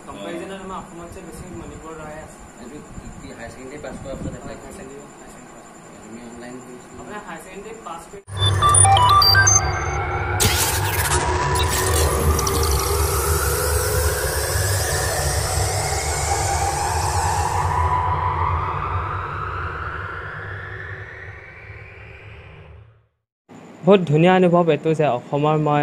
comparison में आपमत से बेसी मणिपुर रहे अभी की हाई सेकेंडरी पास को आपसे देखा हाई सेकेंडरी मैं ऑनलाइन अपने हाई सेकेंडरी पास पे बहुत धुनिया अनुभव एतो जे अखमर मैं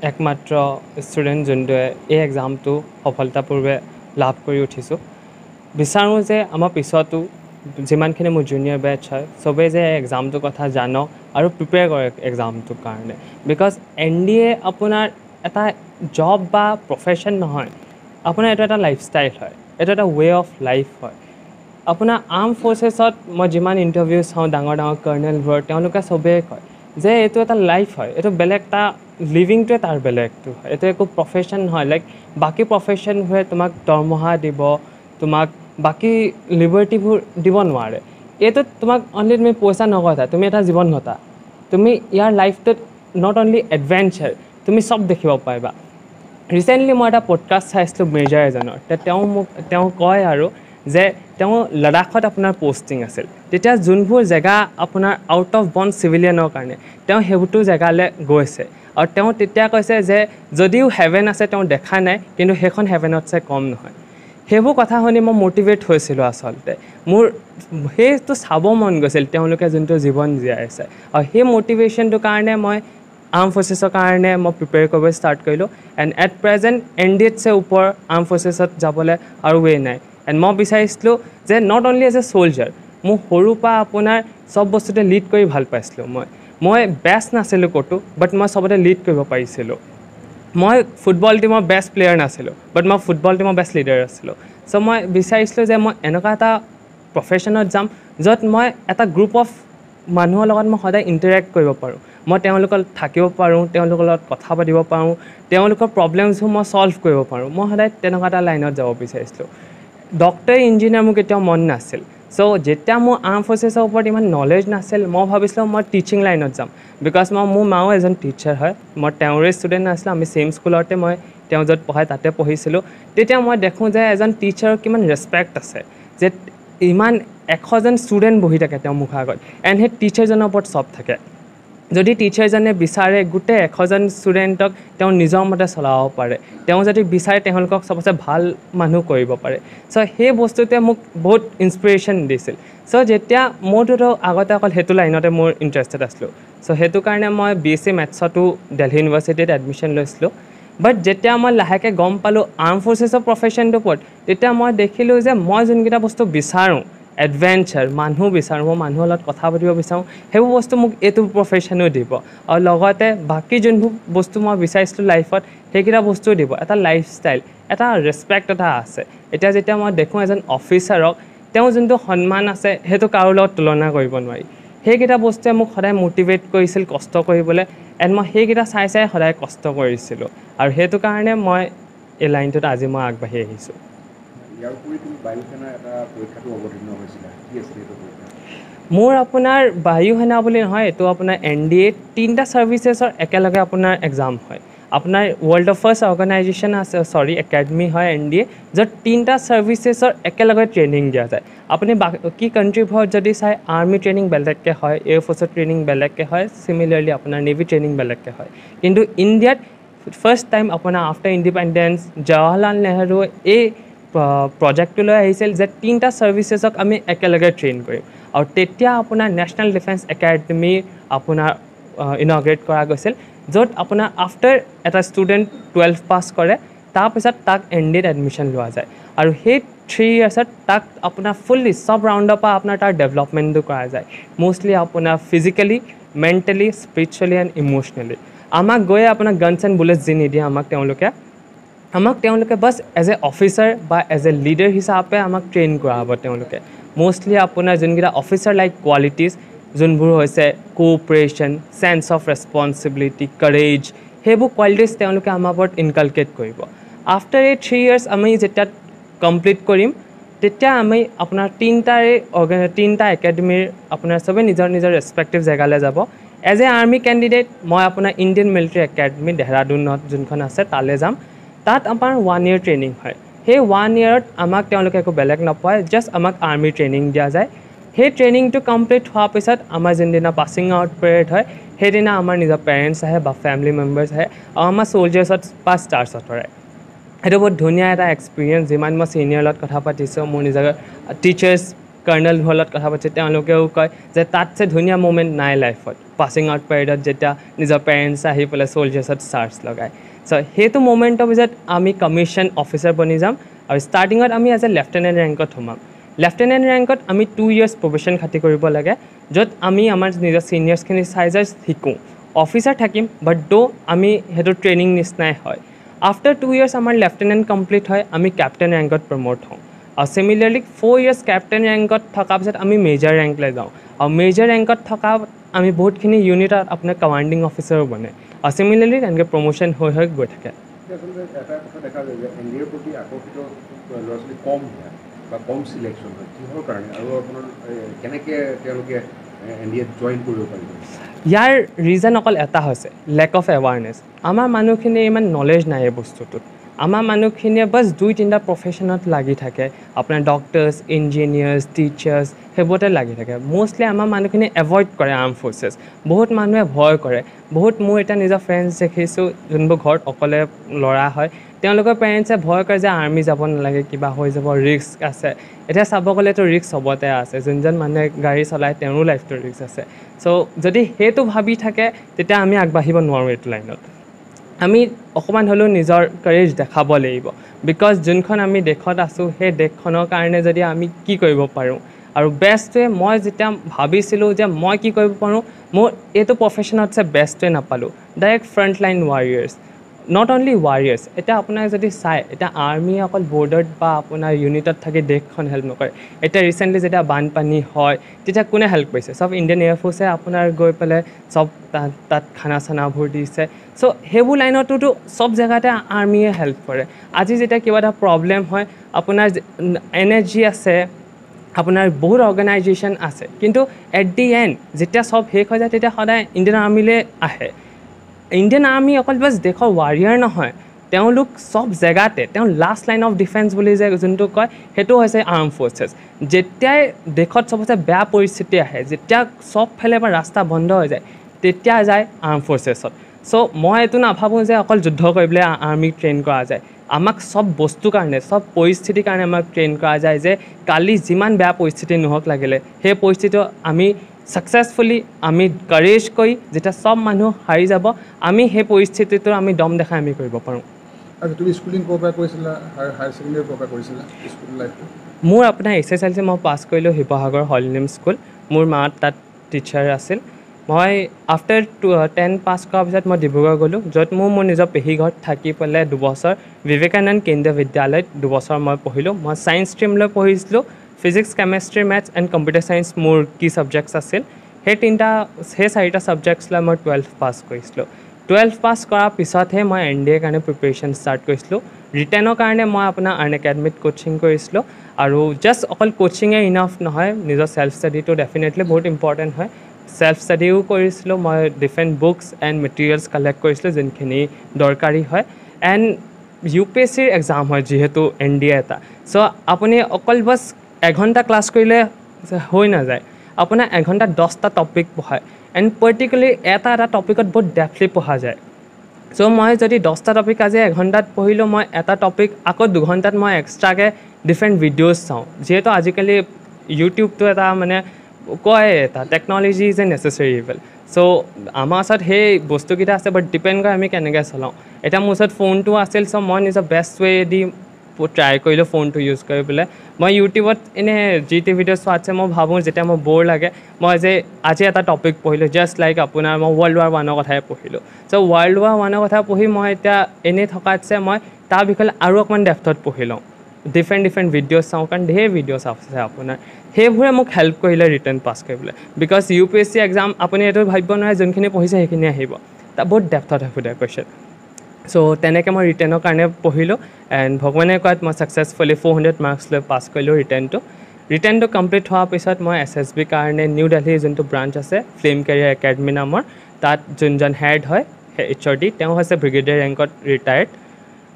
एकमात्र स्टूडेंट जोनदे ए एग्जाम तो सफलतापूर्वे लाभ करि उठिसु विचारू जे आमार पिछतो जिमानखिनि मोर जूनियर बैच है सबे जे एग्जाम तो कथा जानक और प्रिपेयर करे एग्जाम तो कारणे बिकज एनडीए अपनार एटा जॉब बा प्रोफेशन নহয় अपनार एटा लाइफस्टाइल है एटा वे ऑफ लाइफ है अपना आर्म फोर्सेसत मैं जिमान इंटरव्यू चाওঁ डाঙৰ डाঙৰ कर्नेलবোৰ তেওঁলোকে সবেই কয় যে এইটো এটা লাইফ হয় এইটো বেলেগ এটা লিভিংটোৱে তাৰ বেলেগটো হয় এইটো একো প্ৰফেশ্যন নহয় লাইক বাকী প্ৰফেশ্যনবোৰে তোমাক দৰমহা দিব তোমাক বাকী লিবাৰ্টিবোৰ দিব নোৱাৰে এইটো তোমাক অনলি তুমি পইচা নকটা তুমি এটা জীৱন ঘটা তুমি ইয়াৰ লাইফটোত নট অনলি এডভেঞ্চাৰ তুমি সব দেখিব পাৰিবা ৰিসেন্টলি মই এটা পডকাষ্ট চাইছিলোঁ মেজৰ এজনৰ তেওঁ কয় আৰু যে তেওঁ লাডাখত আপোনাৰ পোষ্টিং আছিল তেতিয়া যোনবোৰ জেগা আপোনাৰ আউট অফ বন্ড সিভিলিয়ানৰ কাৰণে তেওঁ হেবুটো জেগালে গৈছে আৰু তেওঁ তেতিয়া কৈছে যে যদিও হেভেন আছে তেওঁ দেখা নাই কিন্তু হেখন হেভেনতছে কম নহয় হেবু কথা শুনি মই মোটিভেট হৈছিলোঁ আসলতে মোৰ হেটো চাব মন গৈছিল তেওঁলোকে যোনটো জীৱন জীয়াই আছে আৰু হে মোটিভেশনটো কাৰণে মই आर्म फोर्सेसर कारणे मैं प्रिपेयर कर स्टार्ट करूँ एंड एट प्रेजेंट एनडीए से ऊपर आर्म फोर्सेसत जाबले और वे ना एंड मैं विचारिছিলোঁ जे not only as a soldier मैं सरुर पा आपनार सब बस्तुते लीड कर ভাল पाइছিলোঁ मैं बेस्ट नाছিলোঁ कतो बट मैं सबते लीड कर पारिছিলোঁ मैं फुटबल टीमर बेस्ट प्लेयर नाছিলোঁ बट मैं फुटबल टीमर बेस्ट लीडर आছিলোঁ सो मैं विचारिছিলোঁ जे मैं एनेका एटा प्रोफेशनत जाम जत मैं एटा ग्रुप अफ মানুহৰ লগত মই সদায় ইন্টাৰেক্ট কৰিব পাৰোঁ মই তেওঁলোকৰ থাকিব পাৰোঁ তেওঁলোকৰ লগত কথা পাতিব পাৰোঁ তেওঁলোকৰ প্ৰবলেমছবোৰ মই সলভ কৰিব পাৰোঁ মই সদায় তেনেকুৱা এটা লাইনত যাব বিচাৰিছিলোঁ ডক্টৰ ইঞ্জিনিয়াৰ মোক কেতিয়াও মন নাছিল সো যেতিয়া মোৰ আৰ্ম ফৰ্চেছৰ ওপৰত ইমান নলেজ নাছিল মই ভাবিছিলোঁ মই টিচিং লাইনত যাম বিকজ মোৰ মাও এজন টিচাৰ হয় মই তেওঁৰে ষ্টুডেণ্ট আছিলোঁ আমি সেম স্কুলতে মই তেওঁ য'ত পঢ়াই তাতে পঢ়িছিলোঁ তেতিয়া মই দেখোঁ যে এজন টিচাৰৰ কিমান ৰেছপেক্ট আছে যে ইমান 100জন ষ্টুডেণ্ট বহি থাকে তেওঁ মুখ আগত এণ্ড সেই টিচাৰজনৰ ওপৰত সব থাকে যদি টিচাৰজনে বিচাৰে গোটে 100জন ষ্টুডেণ্টক তেওঁ নিজৰ মতে চলাব পাৰে তেওঁ যদি বিচাৰে তেওঁলোকক সবচে ভাল মানুহ কৰিব পাৰে সো সেই বস্তুতে মোক বহুত ইনস্পিৰেশ্যন দিছিল সো যেতিয়া মোৰটো আগতে অকল হেতু লাইনতে মোৰ ইন্টাৰেষ্টেড আছিলোঁ সো হেতু কাৰণে মই বিএসসি মেথছতো দিল্লী ইউনিভাৰ্চিটিত এডমিশ্যন লৈছিলোঁ बट যেতিয়া মই লাহেকে গম পালোঁ আৰ্ম ফৰ্চেছৰ প্ৰফেশ্যনটোৰ ওপৰত তেতিয়া মই দেখিলোঁ যে মই যোনকেইটা বস্তু বিচাৰোঁ এডভেঞ্চাৰ মানুহ বিচাৰোঁ মই মানুহৰ লগত কথা পাতিব বিচাৰোঁ সেইবোৰ বস্তু মোক এইটো প্ৰফেশ্যনো দিব আৰু লগতে বাকী যোনবোৰ বস্তু মই বিচাৰিছিলোঁ লাইফত সেইকেইটা বস্তুও দিব এটা লাইফষ্টাইল এটা ৰেছপেক্ট এটা আছে এতিয়া যেতিয়া মই দেখোঁ এজন অফিচাৰক তেওঁ যোনটো সন্মান আছে সেইটো কাৰো লগত তুলনা কৰিব নোৱাৰি সেইকেইটা বস্তুৱে মোক সদায় মোটিভেট কৰিছিল কষ্ট কৰিবলৈ এণ্ড মই সেইকেইটা চাই চাই সদায় কষ্ট কৰিছিলোঁ আৰু সেইটো কাৰণে মই এই লাইনটোত আজি মই আগবাঢ়ি আহিছোঁ মোৰ আপোনাৰ বায়ু সেনা বুলি নহয় এইটো আপোনাৰ এনডিএ 3টা সাৰ্ভিসেছৰ একেলগে আপোনাৰ এক্সাম হয় আপোনাৰ ওয়াৰ্ল্ড অফ ফাৰ্ষ্ট অৰ্গানাইজেশ্যন আছে সৰি একাডেমি হয় এনডিএ য'ত 3টা সাৰ্ভিসেছৰ একেলগে ট্ৰেইনিং দিয়া যায় আপুনি বাকি কাণ্ট্ৰিবোৰত যদি চাই আৰ্মি ট্ৰেইনিং বেলেগকৈ হয় এয়াৰ ফ'ৰ্চৰ ট্ৰেইনিং বেলেগকৈ হয় সিমিলাৰলি আপোনাৰ নেভি ট্ৰেইনিং বেলেগকৈ হয় কিন্তু ইণ্ডিয়াত ফাৰ্ষ্ট টাইম আপোনাৰ আফটাৰ ইণ্ডিপেণ্ডেন্স জৱাহৰলাল নেহৰু এই প্ৰজেক্টলৈ আহিছিল যে 3টা সাৰ্ভিসেছক আমি একেলগে ট্ৰেইন কৰিম আৰু তেতিয়া আপোনাৰ নেশ্যনেল ডিফেন্স একাডেমি আপোনাৰ ইনগ্ৰেট কৰা গৈছিল য'ত আপোনাৰ আফটাৰ এটা ষ্টুডেণ্ট 12 পাছ কৰে তাৰপিছত তাক এনডিএত এডমিশ্যন লোৱা যায় আৰু সেই 3 ইয়াৰ্ছত তাক আপোনাৰ ফুল্লি সব ৰাউণ্ডৰ পৰা আপোনাৰ তাৰ ডেভেলপমেণ্টটো কৰা যায় মোষ্টলি আপোনাৰ ফিজিকেলি মেণ্টেলি স্পিৰিচুৱেলি এণ্ড ইমোশ্যনেলি আমাক গৈ আপোনাৰ গানছ এণ্ড বুলেটছ দি নিদিয়ে আমাক তেওঁলোকে বাছ এজ এ অফিচাৰ বা এজ এ লিডাৰ হিচাপে আমাক ট্ৰেইন কৰা হ'ব তেওঁলোকে মোষ্টলি আপোনাৰ যোনকেইটা অফিচাৰ লাইক কোৱালিটিজ যোনবোৰ হৈছে cooperation sense of responsibility courage সেইবোৰ কোৱালিটিজ তেওঁলোকে আমাৰ ওপৰত ইনকালকেট কৰিব আফটাৰ এই 3 ইয়াৰ্ছ আমি যেতিয়া কমপ্লিট কৰিম তেতিয়া আমি আপোনাৰ 3টা একাডেমিৰ আপোনাৰ সবে নিজৰ নিজৰ ৰেছপেক্টিভ জেগালৈ যাব এজ এ আৰ্মি কেণ্ডিডেট মই আপোনাৰ ইণ্ডিয়ান মিলিটাৰী একাডেমি দেহৰাদুনত যোনখন আছে তালৈ যাম তাত আমাৰ 1 year ট্ৰেইনিং হয় সেই 1 yearত আমাক তেওঁলোকে একো বেলেগ নপায় জাষ্ট আমাক আৰ্মি ট্ৰেইনিং দিয়া যায় সেই ট্ৰেইনিংটো কমপ্লিট হোৱাৰ পিছত আমাৰ যোনদিনা পাছিং আউট পেৰেড হয় সেইদিনা আমাৰ নিজৰ পেৰেণ্টছ আহে বা ফেমিলি মেম্বাৰ্ছ আহে আৰু আমাৰ ছ'লজাৰ্ছত 5 ষ্টাৰ্ছ আঁতৰাই সেইটো বহুত ধুনীয়া এটা এক্সপিৰিয়েঞ্চ যিমান মই ছিনিয়ৰ লগত কথা পাতিছোঁ মোৰ নিজৰ টিচাৰ্ছ কৰ্ণেলবোৰৰ লগত কথা পাতিছোঁ তেওঁলোকেও কয় যে তাতছে ধুনীয়া মুমেণ্ট নাই লাইফত পাছিং আউট পেৰেডত যেতিয়া নিজৰ পেৰেণ্টছ আহি পেলাই ছ'লজাৰ্ছত ষ্টাৰ্ছ লগায় চ' সেইটো মুমেণ্টৰ পিছত আমি কমিশ্যন অফিচাৰ বনি যাম আৰু ষ্টাৰ্টিঙত আমি এজ এ লেফটেনেণ্ট ৰেংকত সোমাম লেফটেনেণ্ট ৰেংকত আমি 2 years প্ৰবেশ্যন খাতি কৰিব লাগে য'ত আমি আমাৰ নিজৰ ছিনিয়ৰ্ছখিনি চাই জাষ্ট শিকোঁ অফিচাৰ থাকিম বাট আমি সেইটো ট্ৰেইনিং নিচিনাই হয় আফটাৰ 2 years আমাৰ লেফটেনেণ্ট কমপ্লিট হয় আমি কেপ্টেইন ৰেংকত প্ৰম'ট হওঁ আৰু চিমিলাৰলি 4 years কেপ্টেইন ৰেংকত থকাৰ পিছত আমি মেজৰ ৰেংকলৈ যাওঁ আৰু মেজৰ ৰেংকত থকা আমি বহুতখিনি ইউনিটত আপোনাৰ কমাণ্ডিং অফিচাৰো বনে আৰু চিমিলাৰলি তেনেকৈ প্ৰমোশ্যন হৈ গৈ থাকে আচলতে এটা কথা দেখা যায় যে NDA ৰ প্ৰতি আকৰ্ষিত ল'ৰা ছোৱালী কম হয় বা কম চিলেকশ্যন হয় কিহৰ কাৰণে আৰু আপোনাৰ কেনেকৈ তেওঁলোকে NDAত জইন কৰিব পাৰিব ইয়াৰ ৰিজন অকল এটা হৈছে লেক অফ এৱাৰনেছ আমাৰ মানুহখিনিৰ ইমান নলেজ নাই এই বস্তুটোত আমাৰ মানুহখিনিয়ে বাছ 2-3টা প্ৰফেশ্যনত লাগি থাকে আপোনাৰ ডক্টৰ্ছ ইঞ্জিনিয়াৰ্ছ টিচাৰ্ছ সেইবোৰতে লাগি থাকে মষ্টলি আমাৰ মানুহখিনি এভইড কৰে আৰ্ম ফ'ৰ্চেছ বহুত মানুহে ভয় কৰে বহুত মোৰ এতিয়া নিজৰ ফ্ৰেণ্ডছ দেখিছোঁ যোনবোৰ ঘৰত অকলে ল'ৰা হয় তেওঁলোকৰ পেৰেণ্টছে ভয় কৰে যে আৰ্মি যাব নালাগে কিবা হৈ যাব ৰিস্ক আছে এতিয়া চাব গ'লেতো ৰিস্ক চবতে আছে যোনজন মানুহে গাড়ী চলায় তেওঁৰো লাইফটো ৰিস্ক আছে চ' যদি সেইটো ভাবি থাকে তেতিয়া আমি আগবাঢ়িব নোৱাৰোঁ এইটো লাইনত আমি অকণমান হ'লেও নিজৰ কাৰেজ দেখাব লাগিব বিকজ যোনখন আমি দেশত আছোঁ সেই দেশখনৰ কাৰণে যদি আমি কি কৰিব পাৰোঁ আৰু বেষ্টটোৱে মই যেতিয়া ভাবিছিলোঁ যে মই কি কৰিব পাৰোঁ মোৰ এইটো প্ৰফেশ্যনতছে বেষ্টটোৱে নাপালোঁ direct front line warriors not only warriors এতিয়া আপোনাৰ যদি চাই এতিয়া আৰ্মিয়ে অকল বৰ্ডাৰত বা আপোনাৰ ইউনিটত থাকি দেশখন হেল্প নকৰে এতিয়া ৰিচেণ্টলি যেতিয়া বানপানী হয় তেতিয়া কোনে হেল্প কৰিছে চব ইণ্ডিয়ান এয়াৰফ'ৰ্চে আপোনাৰ গৈ পেলাই চব তাত খানা চানাবোৰ দিছে চ' সেইবোৰ লাইনতোতো চব জেগাতে আৰ্মিয়ে হেল্প কৰে আজি যেতিয়া কিবা এটা প্ৰব্লেম হয় আপোনাৰ NSG আছে আপোনাৰ বহুত অৰ্গেনাইজেশ্যন আছে কিন্তু এট দি এণ্ড যেতিয়া চব শেষ হৈ যায় তেতিয়া সদায় ইণ্ডিয়ান আৰ্মিলৈ আহে ইণ্ডিয়ান আৰ্মি অকল বাছ দেশৰ ৱাৰিয়াৰ নহয় তেওঁলোক চব জেগাতে তেওঁ লাষ্ট লাইন অফ ডিফেন্স বুলি যে যোনটো কয় সেইটো হৈছে আৰ্ম ফ'ৰ্চেছ যেতিয়াই দেশত চবচে বেয়া পৰিস্থিতি আহে যেতিয়া চবফালে পৰা ৰাস্তা বন্ধ হৈ যায় তেতিয়া যায় আৰ্ম ফ'ৰ্চেছত চ' মই এইটো নাভাবোঁ যে অকল যুদ্ধ কৰিবলৈ আৰ্মিক ট্ৰেইন কৰা যায় আমাক চব বস্তুৰ কাৰণে চব পৰিস্থিতিৰ কাৰণে আমাক ট্ৰেইন কৰা যায় যে কালি যিমান বেয়া পৰিস্থিতি নহওক লাগিলে সেই পৰিস্থিতিটো আমি ছাকচেছফুলি আমি কাৰেজ কৰি যেতিয়া চব মানুহ হাৰি যাব আমি সেই পৰিস্থিতিটো আমি দম দেখাই আমি কৰিব পাৰোঁ আচ্ছা তুমি স্কুলিং ক'ৰ পৰা কৰিছিলা হায়াৰ ছেকেণ্ডেৰী ক'ৰ পৰা কৰিছিলা স্কুল লাইফটো মোৰ আপোনাৰ SSLC মই পাছ কৰিলোঁ শিৱসাগৰ হলিনেম স্কুল মোৰ মা তাত টিচাৰ আছিল মই আফটাৰ 10 পাছ কৰাৰ পিছত মই ডিব্ৰুগড় গ'লোঁ য'ত মোৰ নিজৰ পেহী ঘৰত থাকি পেলাই 2 বছৰ বিবেকানন্দ কেন্দ্ৰীয় বিদ্যালয়ত 2 বছৰ মই পঢ়িলোঁ মই ছায়েন্স ষ্ট্ৰীমলৈ পঢ়িছিলোঁ physics chemistry maths and computer science মোৰ কি ছাবজেক্টছ আছিল সেই 4টা ছাবজেক্টছ লৈ মই 12 পাছ কৰিছিলোঁ 12 পাছ কৰাৰ পিছতহে মই NDA কাৰণে প্ৰিপেৰেশ্যন ষ্টাৰ্ট কৰিছিলোঁ ৰিটেনৰ কাৰণে মই আপোনাৰ আৰ্ণ একাডেমিত কোচিং কৰিছিলোঁ আৰু জাষ্ট অকল কোচিঙে ইনাফ নহয় নিজৰ ছেল্ফ ষ্টাডিটো ডেফিনেটলি বহুত ইম্পৰ্টেণ্ট হয় ছেল্ফ ষ্টাডিও কৰিছিলোঁ মই different books and materials collect কৰিছিলোঁ যোনখিনি দৰকাৰী হয় এণ্ড UPSCৰ এক্সাম হয় যিহেতু NDA এটা চ' আপুনি অকল বাছ এঘণ্টা ক্লাছ কৰিলে হৈ নাযায় আপোনাৰ এঘণ্টা 10টা টপিক পঢ়ায় এণ্ড পাৰ্টিকুলাৰলি এটা টপিকত বহুত ডেপলি পঢ়া যায় চ' মই যদি 10টা টপিক আজি এঘণ্টাত পঢ়িলোঁ মই এটা টপিক আকৌ 2 ঘণ্টাত মই এক্সট্ৰাকৈ ডিফাৰেণ্ট ভিডিঅ'জ চাওঁ যিহেতু আজিকালি ইউটিউবটো এটা মানে কয় এটা technology is a necessary evil so' আমাৰ ওচৰত সেই বস্তুকেইটা আছে বাট ডিপেণ্ড কৰে আমি কেনেকৈ চলাওঁ এতিয়া মোৰ ওচৰত ফোনটো আছিল চ' মই নিজৰ বেষ্ট ৱে দি ট্ৰাই কৰিলোঁ ফোনটো ইউজ কৰি পেলাই মই ইউটিউবত এনেই GT ভিডিঅ' চোৱাতছে মই ভাবোঁ যেতিয়া মোৰ ব'ৰ লাগে মই যে আজি এটা টপিক পঢ়িলোঁ জাষ্ট লাইক আপোনাৰ মই World War I কথাই পঢ়িলোঁ চ' World War I কথা পঢ়ি মই এতিয়া এনেই থকাতছে মই তাৰ বিষয়ে আৰু অকণমান ডেপথত পঢ়ি লওঁ ডিফাৰেণ্ট ভিডিঅ'জ চাওঁ কাৰণ ধেৰ ভিডিঅ'জ আছে আপোনাৰ সেইবোৰে মোক হেল্প কৰিলে ৰিটাৰ্ণ পাছ কৰিবলৈ বিকজ UPSC এক্সাম আপুনি এইটো ভাবিব নোৱাৰে যোনখিনি পঢ়িছে সেইখিনি আহিব তাত বহুত ডেপথত সোধে কুৱেশ্যন চ' তেনেকৈ মই ৰিটেনৰ কাৰণে পঢ়িলোঁ এণ্ড ভগৱানে কোৱাত মই ছাকচেছফুলি 400 মাৰ্কছ লৈ পাছ কৰিলোঁ ৰিটেনটো কমপ্লিট হোৱাৰ পিছত মই SSB কাৰণে নিউ দিল্লীৰ যোনটো ব্ৰাঞ্চ আছে ফিল্ম কেৰিয়াৰ একাডেমি নামৰ তাত যোনজন হেড হয় সেই HOD তেওঁ হৈছে ব্ৰিগেডিয়াৰ ৰেংকত ৰিটায়াৰ্ড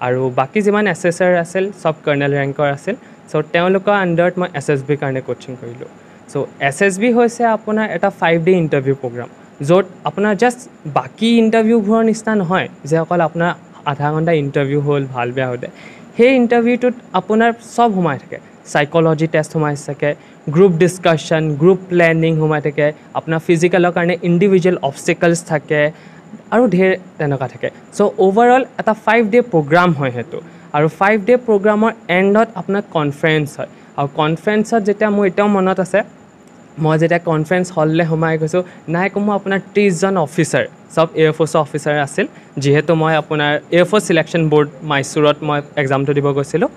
আৰু বাকী যিমান SSR আছিল চব কৰ্নেল ৰেংকৰ আছিল চ' তেওঁলোকৰ আণ্ডাৰত মই SSB কাৰণে কোচিং কৰিলোঁ চ' SSB হৈছে আপোনাৰ এটা 5-day ইণ্টাৰভিউ প্ৰগ্ৰাম য'ত আপোনাৰ জাষ্ট বাকী ইণ্টাৰভিউবোৰৰ নিচিনা নহয় যে অকল আপোনাৰ আধা ঘণ্টা ইণ্টাৰভিউ হ'ল ভাল বেয়া হ'লে সেই ইণ্টাৰভিউটোত আপোনাৰ চব সোমাই থাকে সাইকোলজি টেষ্ট সোমাই থাকে গ্ৰুপ ডিছকাশ্যন গ্ৰুপ প্লেনিং সোমাই থাকে আপোনাৰ ফিজিকেলৰ কাৰণে ইণ্ডিভিজুৱেল অবষ্টেকলছ থাকে আৰু ঢেৰ তেনেকুৱা থাকে চ' অ'ভাৰঅল এটা 5-day প্ৰগ্ৰাম হয় সেইটো আৰু 5-day প্ৰগ্ৰামৰ এণ্ডত আপোনাৰ কনফাৰেঞ্চ হয় আৰু কনফাৰেঞ্চত যেতিয়া মোৰ এতিয়াও মনত আছে মই যেতিয়া কনফাৰেঞ্চ হললৈ সোমাই গৈছোঁ নাই কমো আপোনাৰ 30জন অফিচাৰ চব এয়াৰফ'ৰ্চৰ অফিচাৰ আছিল যিহেতু মই আপোনাৰ এয়াৰফ'ৰ্চ ছিলেকশ্যন বৰ্ড মাইচুৰত মই এক্সামটো দিব গৈছিলোঁ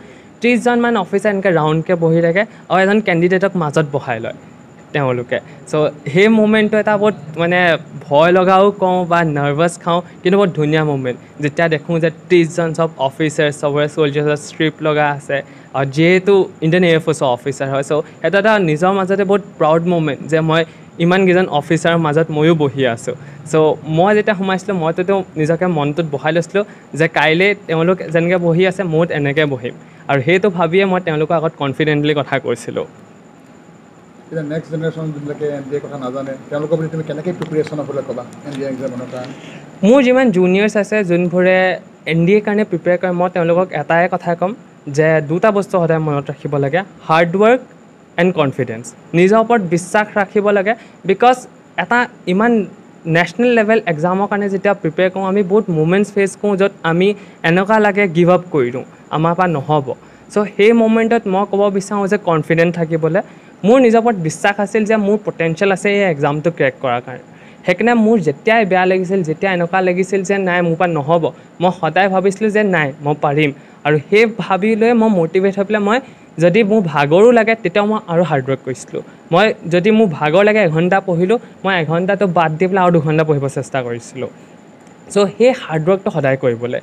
30জনমান অফিচাৰ এনেকৈ ৰাউণ্ডকৈ বহি থাকে আৰু এজন কেণ্ডিডেটক মাজত বহাই লয় তেওঁলোকে চ' সেই মুমেণ্টটো এটা বহুত মানে ভয় লগাও কওঁ বা নাৰ্ভাছ খাওঁ কিন্তু বহুত ধুনীয়া মুমেণ্ট যেতিয়া দেখোঁ যে 30জন চব অফিচাৰ চবৰে চ'লজাৰ্ছৰ ষ্ট্ৰিপ লগা আছে আৰু যিহেতু ইণ্ডিয়ান এয়াৰফ'ৰ্চৰ অফিচাৰ হয় চ' সেইটো এটা নিজৰ মাজতে বহুত প্ৰাউড মুমেণ্ট যে মই ইমানকেইজন অফিচাৰৰ মাজত ময়ো বহি আছোঁ চ' মই যেতিয়া সোমাইছিলোঁ মইতো নিজকে মনটোত বহাই লৈছিলোঁ যে কাইলৈ তেওঁলোক যেনেকৈ বহি আছে ময়ো এনেকৈ বহিম আৰু সেইটো ভাবিয়ে মই তেওঁলোকৰ আগত কনফিডেণ্টলি কথা কৈছিলোঁ এতিয়া নেক্সট জেনেৰেশ্যন যোনবিলাকে NDA কথা নাজানে তেওঁলোকৰ বুলি তুমি কেনেকৈ প্ৰিপেৰেশ্যন হ'বলৈ ক'বা NDA এক্সামৰ কাৰণে মোৰ যিমান জুনিয়ৰ্ছ আছে যোনবোৰে NDA কাৰণে প্ৰিপেয়াৰ কৰে মই তেওঁলোকক এটাই কথা ক'ম যে দুটা বস্তু সদায় মনত ৰাখিব লাগে হাৰ্ড ৱৰ্ক এণ্ড কনফিডেঞ্চ নিজৰ ওপৰত বিশ্বাস ৰাখিব লাগে বিকজ এটা ইমান নেশ্যনেল লেভেল এক্সামৰ কাৰণে যেতিয়া প্ৰিপেয়াৰ কৰোঁ আমি বহুত মুমেণ্টছ ফেচ কৰোঁ য'ত আমি এনেকুৱা লাগে গিভ আপ কৰি দিওঁ আমাৰ পৰা নহ'ব চ' সেই মুমেণ্টত মই ক'ব বিচাৰোঁ যে কনফিডেণ্ট থাকিবলৈ মোৰ নিজৰ ওপৰত বিশ্বাস আছিল যে মোৰ পটেঞ্চিয়েল আছে এই এক্সামটো ক্ৰেক কৰাৰ কাৰণে সেইকাৰণে মোৰ যেতিয়াই বেয়া লাগিছিল যেতিয়া এনেকুৱা লাগিছিল যে নাই মোৰ পৰা নহ'ব মই সদায় ভাবিছিলোঁ যে নাই মই পাৰিম আৰু সেই ভাবি লৈ মই মটিভেট হৈ পেলাই মই যদি মোৰ ভাগৰো লাগে তেতিয়াও মই আৰু হাৰ্ড ৱৰ্ক কৰিছিলোঁ মই যদি মোৰ ভাগৰ লাগে এঘণ্টা পঢ়িলোঁ মই এঘণ্টাটো বাদ দি পেলাই আৰু 2 ঘণ্টা পঢ়িব চেষ্টা কৰিছিলোঁ চ' সেই হাৰ্ড ৱৰ্কটো সদায় কৰিবলৈ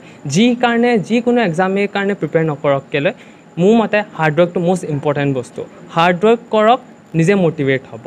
যিকোনো এক্সামেৰ কাৰণে প্ৰিপেয়াৰ নকৰক কেলৈ মোৰ মতে হাৰ্ড ৱৰ্কটো মষ্ট ইম্পৰ্টেণ্ট বস্তু হাৰ্ড ৱৰ্ক কৰক নিজে মটিভেট হ'ব